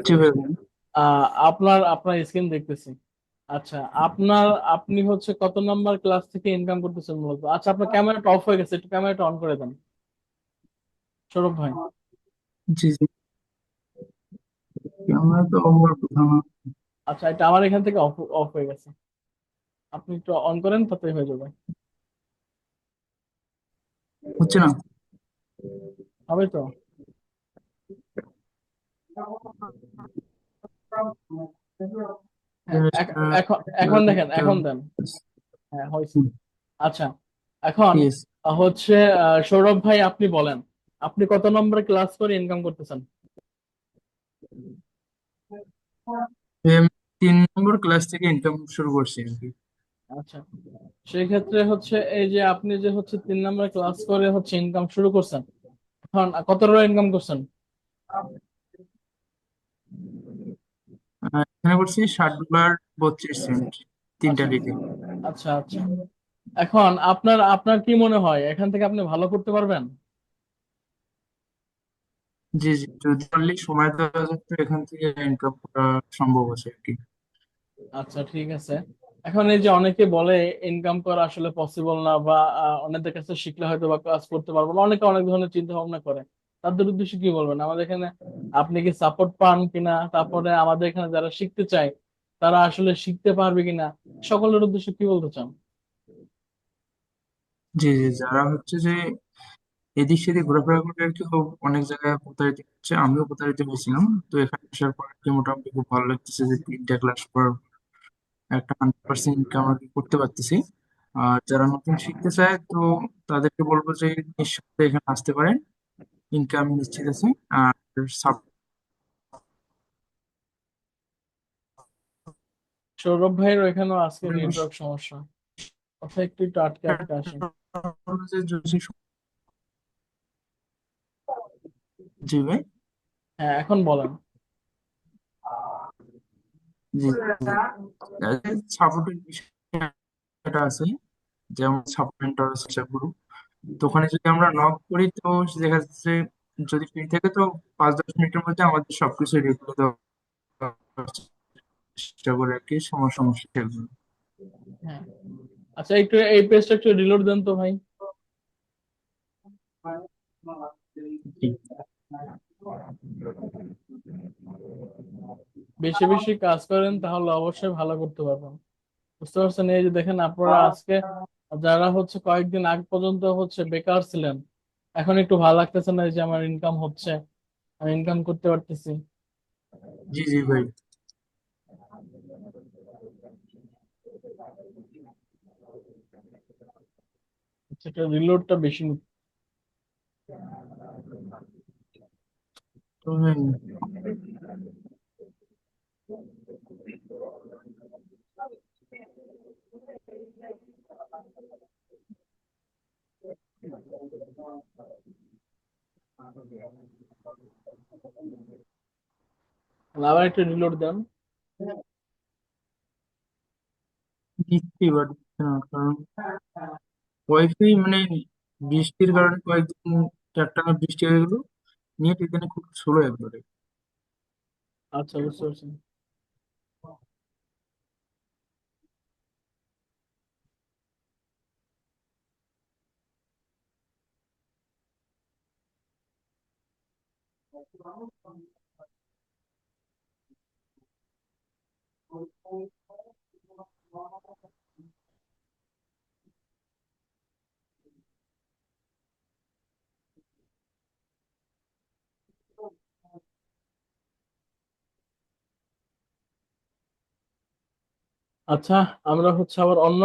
জি ভাই বলুন। আপনার আপনার স্ক্রিন দেখতেছি। আচ্ছা, আপনি হচ্ছে কত নাম্বার ক্লাস থেকে ইনকাম করতেছেন মূলত? আচ্ছা, আপনার ক্যামেরাটা অফ হয়ে গেছে, একটু ক্যামেরাটা অন করে দেন সৌরভ ভাই। জি জি, ক্যামেরা তো ওভার কোথাও না। আচ্ছা, এটা আমার এখান থেকে অফ অফ হয়ে গেছে, আপনি একটু অন করেন তাতে হয়ে যাবে। হচ্ছে না। হবে তো? হ্যাঁ, এখন এখন দেখেন, এখন দেন। হ্যাঁ, হয়েছে। আচ্ছা, এখন ইয়েস। হচ্ছে সৌরভ ভাই, আপনি বলেন, আপনি কত নম্বর ক্লাস করে ইনকাম করতেছেন? আমি 3 নম্বর ক্লাস থেকে ইনকাম শুরু করছি আর কি। আচ্ছা, সেই ক্ষেত্রে হচ্ছে এই যে আপনি যে হচ্ছে 3 নম্বর ক্লাস করে হচ্ছে ইনকাম শুরু করছেন, এখন কত টাকা ইনকাম করছেন? এখানে করছি $60.32 তিনটা আচ্ছা দিকে। আচ্ছা আচ্ছা, এখন আপনার আপনার কি মনে হয় এখান থেকে আপনি ভালো করতে পারবেন? জি জি, যদি পারলে সময় দেওয়া যেত এখান থেকে ইনকাম করা সম্ভব আছে আর কি। আচ্ছা, ঠিক আছে। এখন এই যে অনেকে বলে ইনকাম করা আসলে পসিবল না, বা অনেকের কাছে শিখলে হয়তো বা কাজ করতে পারবো না, অনেকে অনেক ধরনের চিন্তা ভাবনা করে। তাদের উদ্দেশ্যে কি বলবেন আমাদের এখানে? আপনি কি সাপোর্ট পান কিনা, তারপরে আমাদের এখানে যারা শিখতে চায় তারা আসলে শিখতে পারবে কিনা, সকলের উদ্দেশ্যে কি বলতে চান? জি জি, যারা হচ্ছে যে এদিক সেদিক ঘোরাফেরা করে আর কি, ও অনেক জায়গায় প্রতারিত হচ্ছে, আমিও প্রতারিত হয়েছিলাম। তো এখানে আসার পর আর কি মোটামুটি খুব ভালো লাগতেছে যে 3টা ক্লাস পর একটা 100% ইনকাম আর কি করতে পারতেছি। আর যারা নতুন শিখতে চায় তো তাদেরকে বলবো যে নিঃসন্দেহে এখানে আসতে পারেন, ইনকাম নিশ্চিত আছে। আর সৌরভ ভাইয়ের ওইখানেও আজকে সাপোর্টের নেটওয়ার্ক সমস্যা, কথা একটু একটু আটকে আটকে আসে। জি ভাই। হ্যাঁ, এখন বলেন। জি, সাপোর্টের বিষয়টা আছে, যেমন সাপোর্ট গ্রুপ। তো ওখানে যদি আমরা নক করি তো দেখা যাচ্ছে যদি ফ্রি থাকে তো 5-10 মিনিটের মধ্যে আমাদের সবকিছু রিপ্লাই দেওয়ার চেষ্টা করে আর কি, সমস্যা। হ্যাঁ, আচ্ছা, একটু এই পেজটা একটু রিলোড দেন তো ভাই। জি বেশি বেশি কাজ করেন তাহলে অবশ্যই ভালো করতে পারবেন, বুঝতে পারছেন? এই যে দেখেন, আপনারা আজকে যারা হচ্ছে কয়েকদিন আগ পর্যন্ত হচ্ছে বেকার ছিলেন, এখন একটু ভালো লাগতেছে না এই যে আমার ইনকাম হচ্ছে, আমি ইনকাম করতে পারতেছি। জি জি ভাই। সেটা রিলোডটা বেশি তো হ্যাঁ, আবার একটু রিলোড দেন। দিচ্ছি বা দিচ্ছে না কারণ ওয়াইফাই মানে বৃষ্টির কারণে কয়েকদিন একটানা বৃষ্টি হয়ে গেল, নেট এখানে খুব স্লো একবারে। আচ্ছা, বুঝতে পারছি। আচ্ছা, আমরা হচ্ছে আবার অন্য